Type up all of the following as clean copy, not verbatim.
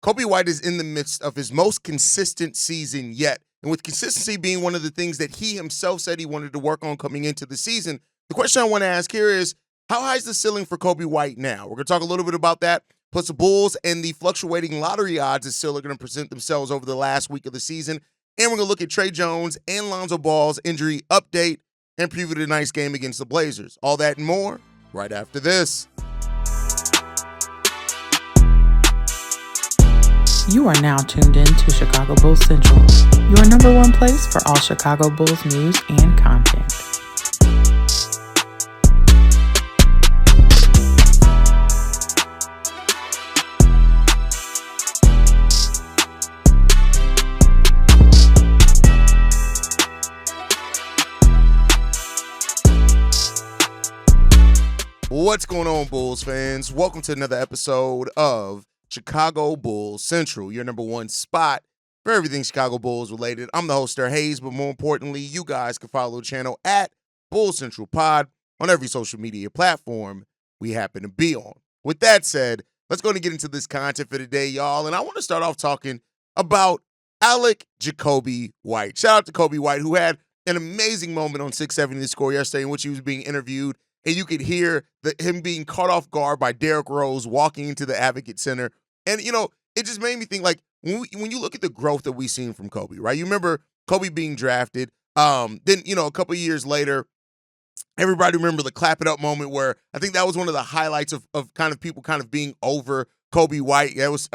Coby White is in the midst of his most consistent season yet. And with consistency being one of the things that he himself said he wanted to work on coming into the season, the question I want to ask here is, how high is the ceiling for Coby White now? We're going to talk a little bit about that, plus the Bulls and the fluctuating lottery odds that still are going to present themselves over the last week of the season. And we're going to look at Trey Jones and Lonzo Ball's injury update and preview tonight's game against the Blazers. All that and more right after this. You are now tuned in to Chicago Bulls Central, your number one place for all Chicago Bulls news and content. What's going on, Bulls fans? Welcome to another episode of Chicago Bulls Central, your number one spot for everything Chicago Bulls related. I'm the host, Sir Hayes, but more importantly, you guys can follow the channel at Bulls Central Pod on every social media platform we happen to be on. With that said, let's go and get into this content for today, y'all. And I want to start off talking about Coby White. Shout out to Coby White, who had an amazing moment on 670 The Score yesterday in which he was being interviewed. And you could hear him being caught off guard by Derrick Rose walking into the Advocate Center. And, it just made me think, like, when you look at the growth that we've seen from Coby, right? You remember Coby being drafted. Then, a couple of years later, everybody remember the clap it up moment where I think that was one of the highlights of kind of people kind of being over Coby White. That was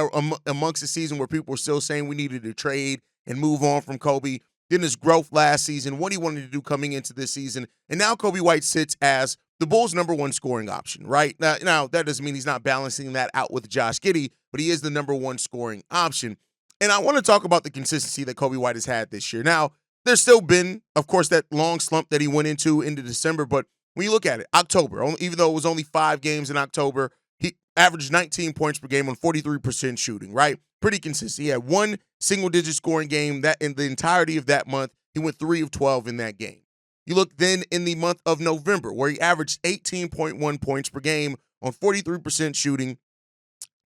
amongst the season where people were still saying we needed to trade and move on from Coby. Then his growth last season, what he wanted to do coming into this season. And now Coby White sits as the Bulls' number one scoring option, right? Now, that doesn't mean he's not balancing that out with Josh Giddey, but he is the number one scoring option. And I want to talk about the consistency that Coby White has had this year. Now, there's still been, of course, that long slump that he went into December, but when you look at it, October, even though it was only 5 games in October, he averaged 19 points per game on 43% shooting, right? Pretty consistent. He had one single-digit scoring game that in the entirety of that month. He went 3 of 12 in that game. You look then in the month of November, where he averaged 18.1 points per game on 43% shooting,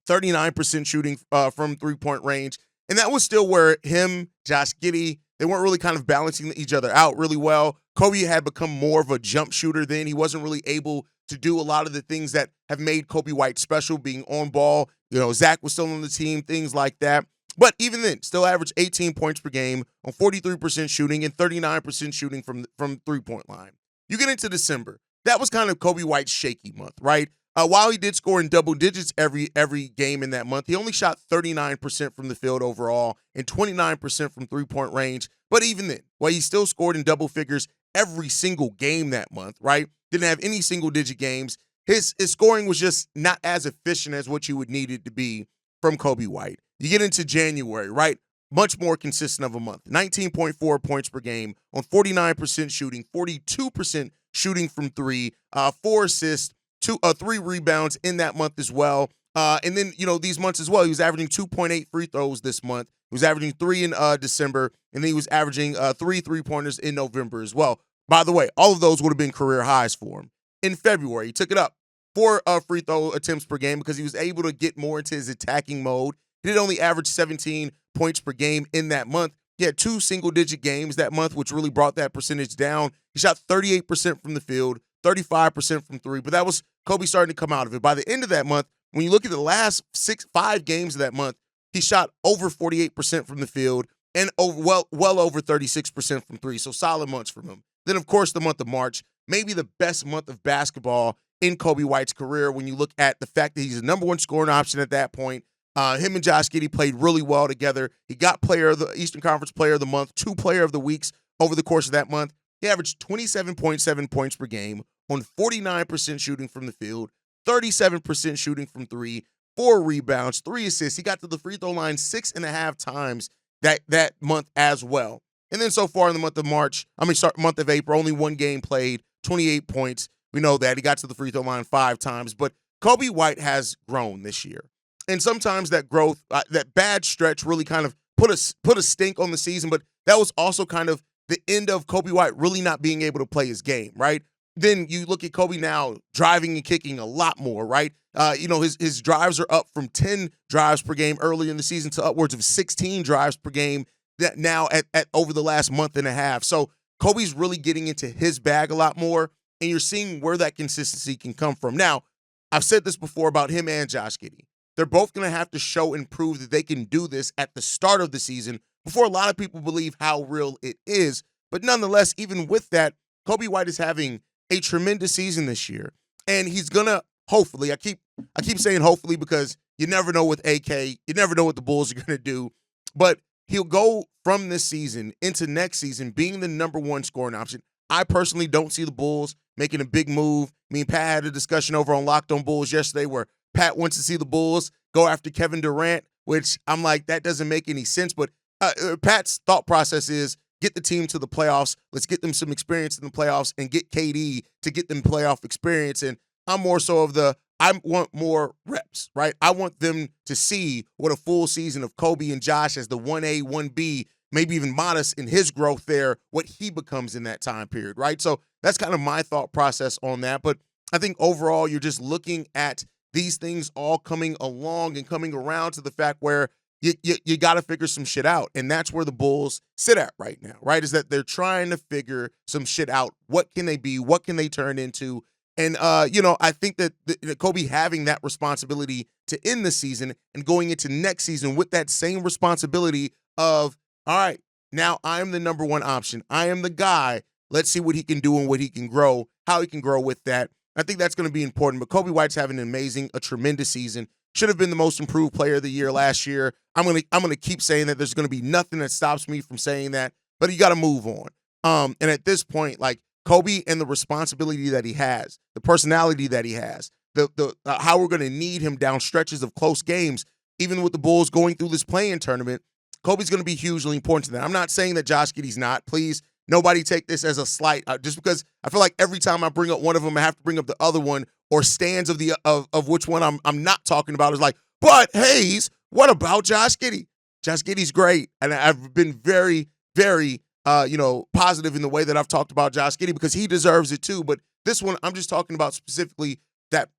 39% shooting from three-point range. And that was still where him, Josh Giddey, they weren't really kind of balancing each other out really well. Coby had become more of a jump shooter then. He wasn't really able to do a lot of the things that have made Coby White special, being on ball. Zach was still on the team, things like that. But even then, still averaged 18 points per game on 43% shooting and 39% shooting from three-point line. You get into December. That was kind of Coby White's shaky month, right? While he did score in double digits every game in that month, he only shot 39% from the field overall and 29% from three-point range. But even then, while he still scored in double figures every single game that month, right? Didn't have any single-digit games. His scoring was just not as efficient as what you would need it to be from Coby White. You get into January, right? Much more consistent of a month. 19.4 points per game on 49% shooting, 42% shooting from three, 4 assists, 3 rebounds in that month as well. And then, these months as well, he was averaging 2.8 free throws this month. He was averaging 3 in December, and then he was averaging 3 3-pointers in November as well. By the way, all of those would have been career highs for him. In February, he took it up 4 free throw attempts per game because he was able to get more into his attacking mode. He did only average 17 points per game in that month. He had 2 single-digit games that month, which really brought that percentage down. He shot 38% from the field, 35% from three, but that was Coby starting to come out of it. By the end of that month, when you look at the last 5 games of that month, he shot over 48% from the field and well over 36% from three, so solid months from him. Then, of course, the month of March, maybe the best month of basketball in Coby White's career when you look at the fact that he's the number one scoring option at that point. Him and Josh Giddey played really well together. He got Player of the Eastern Conference Player of the Month, 2 Player of the Weeks over the course of that month. He averaged 27.7 points per game on 49% shooting from the field, 37% shooting from three, 4 rebounds, 3 assists. He got to the free throw line 6.5 times that month as well. And then so far in the month of month of April, only 1 game played, 28 points. We know that. He got to the free throw line 5 times. But Coby White has grown this year. And sometimes that growth, that bad stretch really kind of put a stink on the season, but that was also kind of the end of Coby White really not being able to play his game, right? then you look at Coby now driving and kicking a lot more, right? His drives are up from 10 drives per game early in the season to upwards of 16 drives per game that now at over the last month and a half. So Coby's really getting into his bag a lot more, and you're seeing where that consistency can come from. Now, I've said this before about him and Josh Giddey. They're both going to have to show and prove that they can do this at the start of the season before a lot of people believe how real it is. But nonetheless, even with that, Coby White is having a tremendous season this year, and he's gonna hopefully. I keep saying hopefully because you never know with AK, you never know what the Bulls are gonna do, but he'll go from this season into next season being the number one scoring option. I personally don't see the Bulls making a big move. Me and Pat had a discussion over on Locked on Bulls yesterday where Pat wants to see the Bulls go after Kevin Durant, which I'm like, that doesn't make any sense. But Pat's thought process is, get the team to the playoffs. Let's get them some experience in the playoffs and get KD to get them playoff experience. And I'm more so of I want more reps, right? I want them to see what a full season of Coby and Josh as the 1A, 1B, maybe even modest in his growth there, what he becomes in that time period, right? So that's kind of my thought process on that. But I think overall, you're just looking at these things all coming along and coming around to the fact where you got to figure some shit out. And that's where the Bulls sit at right now, right? Is that they're trying to figure some shit out. What can they be? What can they turn into? And, I think that Coby having that responsibility to end the season and going into next season with that same responsibility of, all right, now I'm the number one option. I am the guy. Let's see what he can do and what he can grow, how he can grow with that. I think that's going to be important. But Coby White's having a tremendous season. Should have been the most improved player of the year last year. I'm gonna keep saying that. There's gonna be nothing that stops me from saying that. But you got to move on. And at this point, like Coby and the responsibility that he has, the personality that he has, the how we're gonna need him down stretches of close games, even with the Bulls going through this play-in tournament, Coby's gonna be hugely important to that. I'm not saying that Josh Giddey's not. Please, nobody take this as a slight. Just because I feel like every time I bring up one of them, I have to bring up the other one, or stands of which one I'm not talking about. Is like, but Hayes, what about Josh Giddey? Josh Giddey's great, and I've been very, very, positive in the way that I've talked about Josh Giddey because he deserves it too. But this one, I'm just talking about specifically that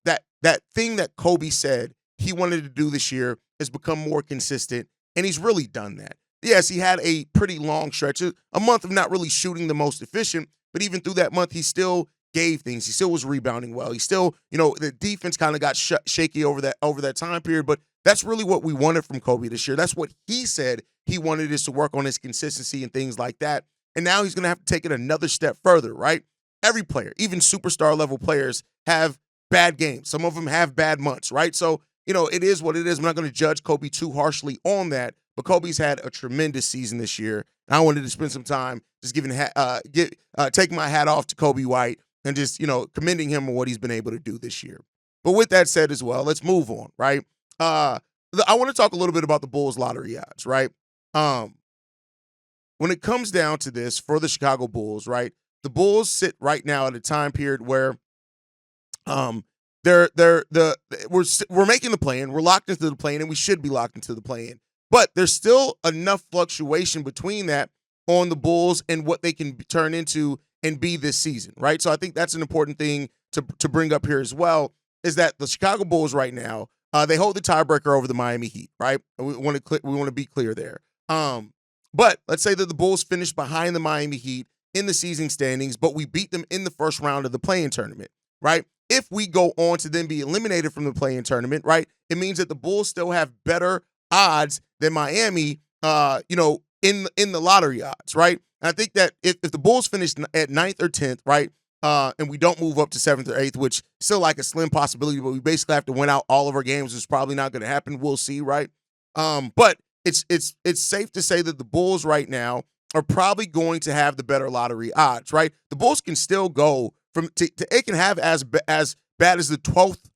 thing that Coby said he wanted to do this year has become more consistent, and he's really done that. Yes, he had a pretty long stretch, a month of not really shooting the most efficient, but even through that month, he still gave things. He still was rebounding well. He still, the defense kind of got shaky over that time period, but that's really what we wanted from Coby this year. That's what he said he wanted, is to work on his consistency and things like that. And now he's going to have to take it another step further, right? Every player, even superstar level players, have bad games. Some of them have bad months, right? So, it is what it is. I'm not going to judge Coby too harshly on that, but Coby's had a tremendous season this year. And I wanted to spend some time just taking my hat off to Coby White and just, commending him on what he's been able to do this year. But with that said as well, let's move on, right? I want to talk a little bit about the Bulls lottery odds, right? When it comes down to this for the Chicago Bulls, right? The Bulls sit right now at a time period where we're making the play-in, we're locked into the play-in, and we should be locked into the play-in. But there's still enough fluctuation between that on the Bulls and what they can turn into and be this season, right? So I think that's an important thing to bring up here as well, is that the Chicago Bulls right now, they hold the tiebreaker over the Miami Heat, right? We want to be clear there. But let's say that the Bulls finish behind the Miami Heat in the season standings, but we beat them in the first round of the play-in tournament, right? If we go on to then be eliminated from the play-in tournament, right, it means that the Bulls still have better odds than Miami, in the lottery odds, right? And I think that if the Bulls finish at 9th or 10th, right, and we don't move up to 7th or 8th, which still like a slim possibility, but we basically have to win out all of our games. It's probably not going to happen. We'll see, right? But it's safe to say that the Bulls right now are probably going to have the better lottery odds, right? The Bulls can still go it can have as bad as the 12th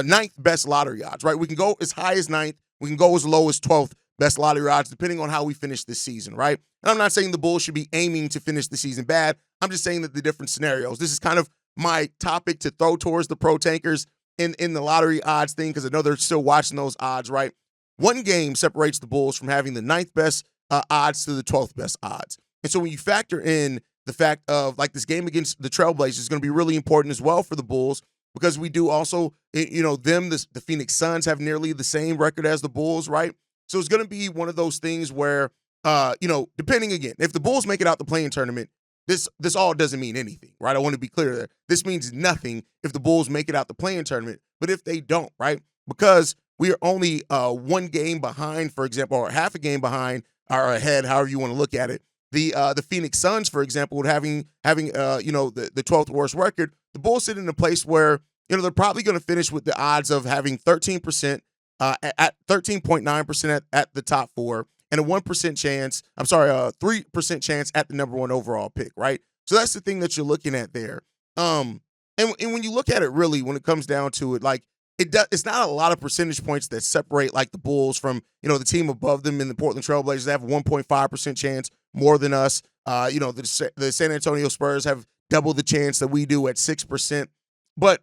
ninth best lottery odds, right? We can go as high as 9th. We can go as low as 12th best lottery odds, depending on how we finish this season, right? And I'm not saying the Bulls should be aiming to finish the season bad. I'm just saying that the different scenarios. This is kind of my topic to throw towards the pro tankers in the lottery odds thing, because I know they're still watching those odds, right? One game separates the Bulls from having the 9th best odds to the 12th best odds. And so when you factor in the fact of like this game against the Trailblazers is going to be really important as well for the Bulls because we do also, the Phoenix Suns have nearly the same record as the Bulls, right? So it's going to be one of those things where, depending again, if the Bulls make it out the play-in tournament, this all doesn't mean anything, right? I want to be clear there. This means nothing if the Bulls make it out the play-in tournament, but if they don't, right? Because we are only one game behind, for example, or half a game behind or ahead, however you want to look at it. The Phoenix Suns, for example, would having the 12th worst record. The Bulls sit in a place where they're probably going to finish with the odds of having 13% at 13.9% at the top four and a 1% chance. I'm sorry, 3% chance at the number one overall pick, right? So that's the thing that you're looking at there. And when you look at it, really, when it comes down to it, like it's not a lot of percentage points that separate like the Bulls from the team above them in the Portland Trailblazers. They have a 1.5% chance more than us. The San Antonio Spurs have double the chance that we do at 6%. But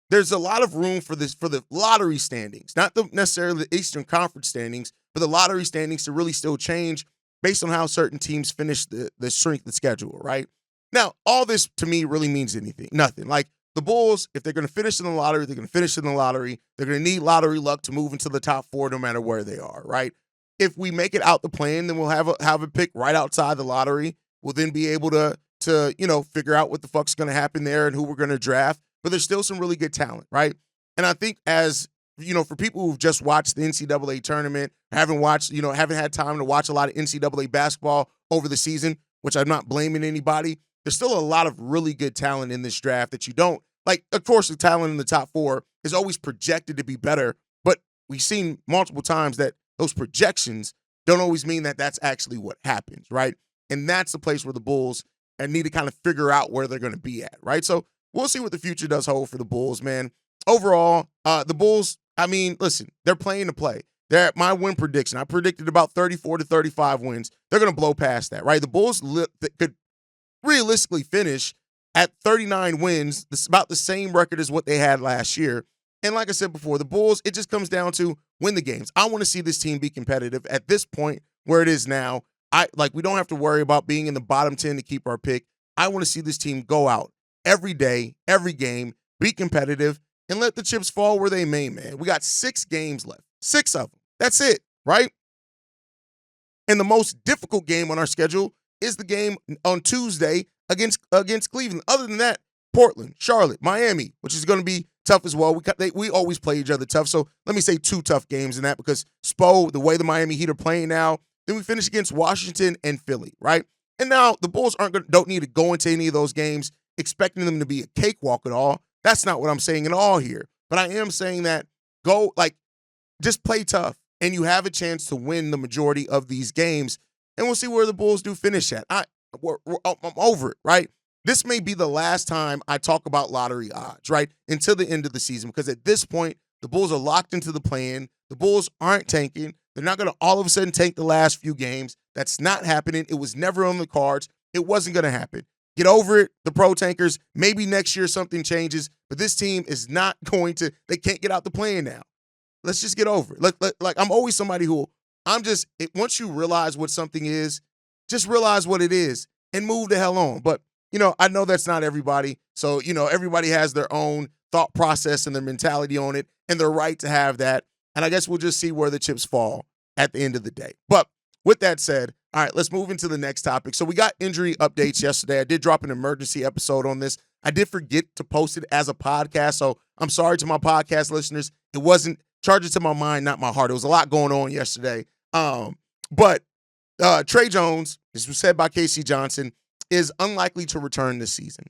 there's a lot of room for the lottery standings, not necessarily the Eastern Conference standings, but the lottery standings to really still change based on how certain teams finish the strength of schedule, right? Now, all this to me really means nothing. Like the Bulls, if they're going to finish in the lottery, they're going to finish in the lottery. They're going to need lottery luck to move into the top four no matter where they are, right? If we make it out the play-in, then we'll have a pick right outside the lottery. We'll then be able to figure out what the fuck's going to happen there and who we're going to draft. But there's still some really good talent, right? And I think as for people who've just watched the NCAA tournament, haven't had time to watch a lot of NCAA basketball over the season, which I'm not blaming anybody, there's still a lot of really good talent in this draft that you don't like. Of course, the talent in the top four is always projected to be better, but we've seen multiple times that those projections don't always mean that that's actually what happens, right? And that's the place where the Bulls need to kind of figure out where they're going to be at, right? So we'll see what the future does hold for the Bulls, man. Overall, the Bulls, I mean, listen, they're playing to play. They're at my win prediction. I predicted about 34 to 35 wins. They're going to blow past that, right? The Bulls could realistically finish at 39 wins. This is about the same record as what they had last year. And like I said before, the Bulls, it just comes down to win the games. I want to see this team be competitive at this point where it is now. We don't have to worry about being in the bottom 10 to keep our pick. I want to see this team go out every day, every game, be competitive, and let the chips fall where they may, man. We got 6 games left. 6 of them. That's it, right? And the most difficult game on our schedule is the game on Tuesday against Cleveland. Other than that, Portland, Charlotte, Miami, which is going to be tough as well. We always play each other tough. So let me say 2 tough games in that because Spo, the way the Miami Heat are playing now, then we finish against Washington and Philly, right? And now the Bulls don't need to go into any of those games expecting them to be a cakewalk at all. That's not what I'm saying at all here. But I am saying that just play tough and you have a chance to win the majority of these games. And we'll see where the Bulls do finish at. I'm over it, right? This may be the last time I talk about lottery odds, right? Until the end of the season, because at this point, the Bulls are locked into the play-in. The Bulls aren't tanking. They're not going to all of a sudden tank the last few games. That's not happening. It was never on the cards. It wasn't going to happen. Get over it, the pro tankers. Maybe next year something changes, but this team is not going to, they can't get out the play-in now. Let's just get over it. Like I'm always somebody who, once you realize what something is, just realize what it is and move the hell on. But, I know that's not everybody. So, everybody has their own thought process and their mentality on it and their right to have that. And I guess we'll just see where the chips fall at the end of the day. But with that said, all right, let's move into the next topic. So we got injury updates yesterday. I did drop an emergency episode on this. I did forget to post it as a podcast. So I'm sorry to my podcast listeners. It wasn't charging to my mind, not my heart. It was a lot going on yesterday. But Trey Jones, this was said by Casey Johnson, is unlikely to return this season,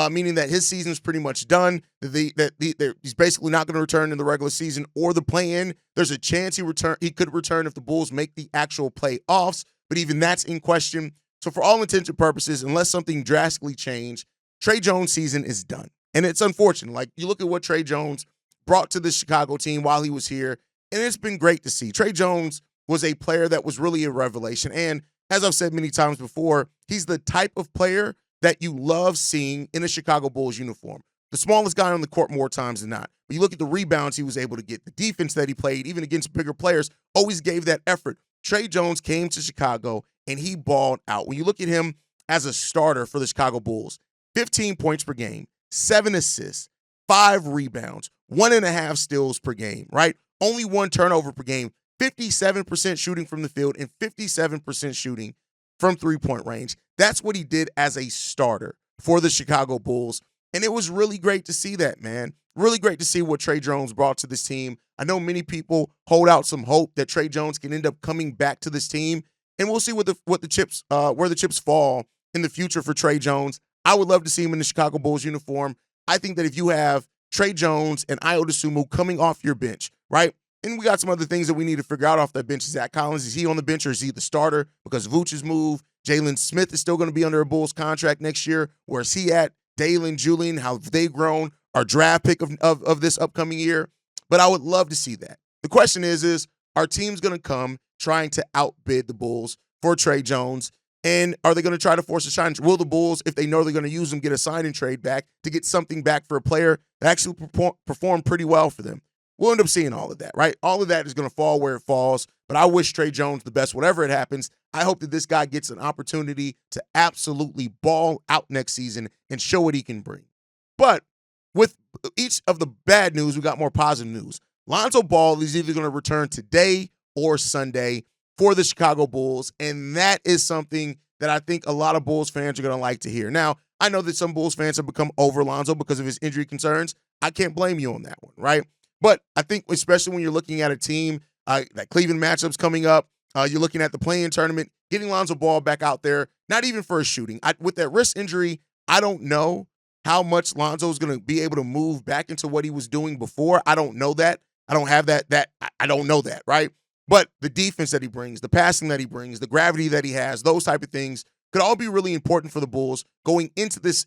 meaning that his season is pretty much done. He's basically not going to return in the regular season or the play-in. There's a chance he could return if the Bulls make the actual playoffs, but even that's in question. So for all intents and purposes, unless something drastically changed, Trey Jones' season is done. And it's unfortunate. Like, you look at what Trey Jones brought to the Chicago team while he was here, and it's been great to see. Trey Jones was a player that was really a revelation. And as I've said many times before, he's the type of player that you love seeing in a Chicago Bulls uniform. The smallest guy on the court more times than not. But you look at the rebounds he was able to get, the defense that he played, even against bigger players, always gave that effort. Trey Jones came to Chicago, and he balled out. When you look at him as a starter for the Chicago Bulls. 15 points per game, 7 assists, 5 rebounds, 1.5 steals per game, right? Only 1 turnover per game, 57% shooting from the field, and 57% shooting from three-point range. That's what he did as a starter for the Chicago Bulls. And it was really great to see that, man. Really great to see what Tre Jones brought to this team. I know many people hold out some hope that Tre Jones can end up coming back to this team, and we'll see where the chips fall in the future for Tre Jones. I would love to see him in the Chicago Bulls uniform. I think that if you have Tre Jones and Ayo Dosunmu coming off your bench, right? And we got some other things that we need to figure out off that bench. Zach Collins, is he on the bench or is he the starter? Because Vooch's moved. Jalen Smith is still going to be under a Bulls contract next year. Where's he at? Dalen, Julian, how have they grown? Our draft pick of this upcoming year. But I would love to see that. The question is our team's going to come trying to outbid the Bulls for Tre Jones? And are they going to try to force a shine? Will the Bulls, if they know they're going to use them, get a sign and trade back to get something back for a player that actually performed pretty well for them? We'll end up seeing all of that, right? All of that is going to fall where it falls. But I wish Tre Jones the best, whatever it happens. I hope that this guy gets an opportunity to absolutely ball out next season and show what he can bring. But with each of the bad news, we got more positive news. Lonzo Ball is either going to return today or Sunday for the Chicago Bulls, and that is something that I think a lot of Bulls fans are going to like to hear. Now, I know that some Bulls fans have become over Lonzo because of his injury concerns. I can't blame you on that one, right? But I think especially when you're looking at a team, that Cleveland matchup's coming up, you're looking at the play-in tournament, getting Lonzo Ball back out there, not even for a shooting. With that wrist injury, I don't know how much Lonzo is going to be able to move back into what he was doing before. I don't know that. I don't have that. I don't know that, right? But the defense that he brings, the passing that he brings, the gravity that he has, those type of things could all be really important for the Bulls going into this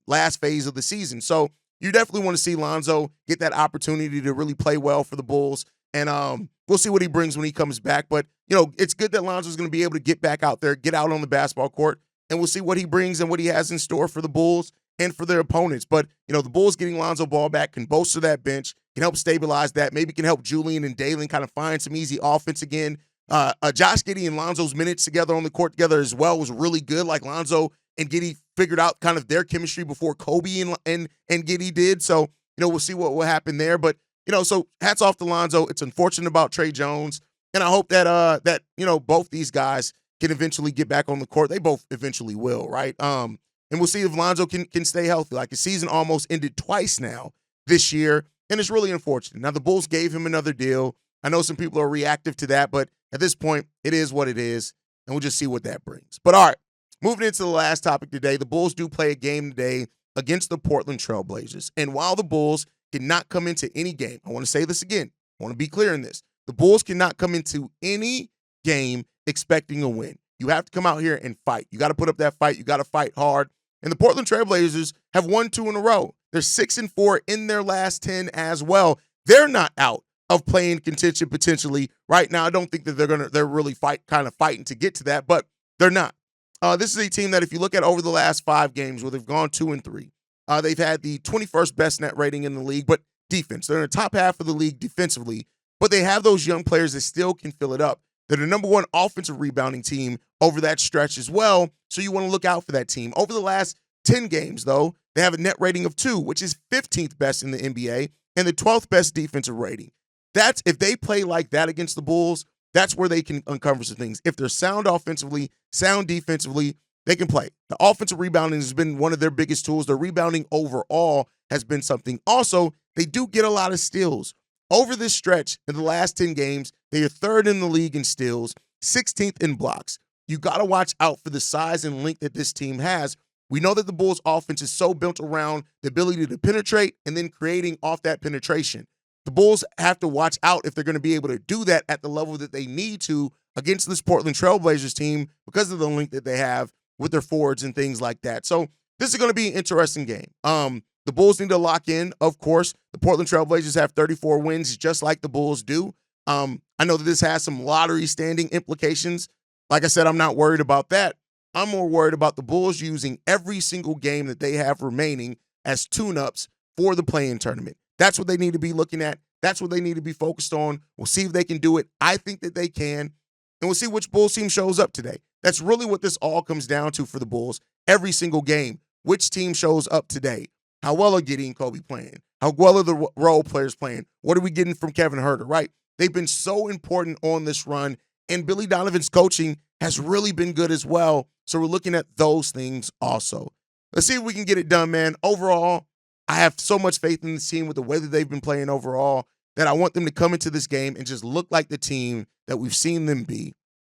last phase of the season. So you definitely want to see Lonzo get that opportunity to really play well for the Bulls. And we'll see what he brings when he comes back. But, it's good that Lonzo's going to be able to get back out there, get out on the basketball court, and we'll see what he brings and what he has in store for the Bulls and for their opponents. But, the Bulls getting Lonzo Ball back can bolster that bench, can help stabilize that, maybe can help Julian and Dalen kind of find some easy offense again. Josh Giddey and Lonzo's minutes together on the court together as well was really good. Like Lonzo and Giddey figured out kind of their chemistry before Coby and Giddey did. So, we'll see what will happen there. But, so hats off to Lonzo. It's unfortunate about Tre Jones. And I hope that both these guys can eventually get back on the court. They both eventually will, right? And we'll see if Lonzo can stay healthy. Like his season almost ended twice now this year. And it's really unfortunate. Now, the Bulls gave him another deal. I know some people are reactive to that, but at this point, it is what it is, and we'll just see what that brings. But all right, moving into the last topic today, the Bulls do play a game today against the Portland Trailblazers. And while the Bulls cannot come into any game, I want to say this again. I want to be clear in this. The Bulls cannot come into any game expecting a win. You have to come out here and fight. You got to put up that fight. You got to fight hard. And the Portland Trailblazers have won 2 in a row. They're 6-4 in their last 10 as well. They're not out of playing contention potentially right now. I don't think that they're really fighting to get to that, but they're not. This is a team that if you look at over the last 5 games where they've gone 2-3, they've had the 21st best net rating in the league, but defense. They're in the top half of the league defensively, but they have those young players that still can fill it up. They're the number 1 offensive rebounding team over that stretch as well, so you want to look out for that team. Over the last 10 games, though, they have a net rating of 2, which is 15th best in the NBA, and the 12th best defensive rating. That's if they play like that against the Bulls, that's where they can uncover some things. If they're sound offensively, sound defensively, they can play. The offensive rebounding has been one of their biggest tools. Their rebounding overall has been something. Also, they do get a lot of steals. Over this stretch, in the last 10 games, they are 3rd in the league in steals, 16th in blocks. You got to watch out for the size and length that this team has. We know that the Bulls' offense is so built around the ability to penetrate and then creating off that penetration. The Bulls have to watch out if they're going to be able to do that at the level that they need to against this Portland Trailblazers team because of the length that they have with their forwards and things like that. So this is going to be an interesting game. The Bulls need to lock in, of course. The Portland Trailblazers have 34 wins just like the Bulls do. I know that this has some lottery standing implications. Like I said, I'm not worried about that. I'm more worried about the Bulls using every single game that they have remaining as tune-ups for the play-in tournament. That's what they need to be looking at. That's what they need to be focused on. We'll see if they can do it. I think that they can. and we'll see which Bulls team shows up today. That's really what this all comes down to for the Bulls every single game. Which team shows up today? How well are Giddey and Coby playing? How well are the role players playing? What are we getting from Kevin Huerter, right? They've been so important on this run, and Billy Donovan's coaching has really been good as well. So we're looking at those things also. Let's see if we can get it done, man. Overall, I have so much faith in this team with the way that they've been playing overall that I want them to come into this game and just look like the team that we've seen them be.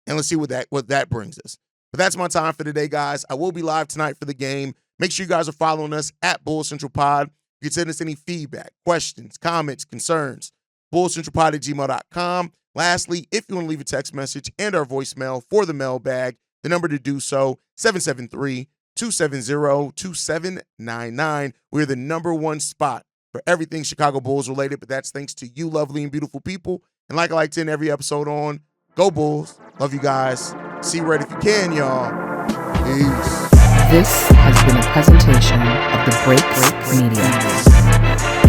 And let's see what that brings us. But that's my time for today, guys. I will be live tonight for the game. Make sure you guys are following us at Bulls Central Pod. You can send us any feedback, questions, comments, concerns, bullscentralpod@gmail.com. Lastly, if you want to leave a text message and our voicemail for the mailbag, the number to do so, 773-270-2799. We're the number one spot for everything Chicago Bulls related, but that's thanks to you lovely and beautiful people. And like I like to end every episode on, go Bulls. Love you guys. See you right if you can, y'all. Peace. This has been a presentation of the Break Media.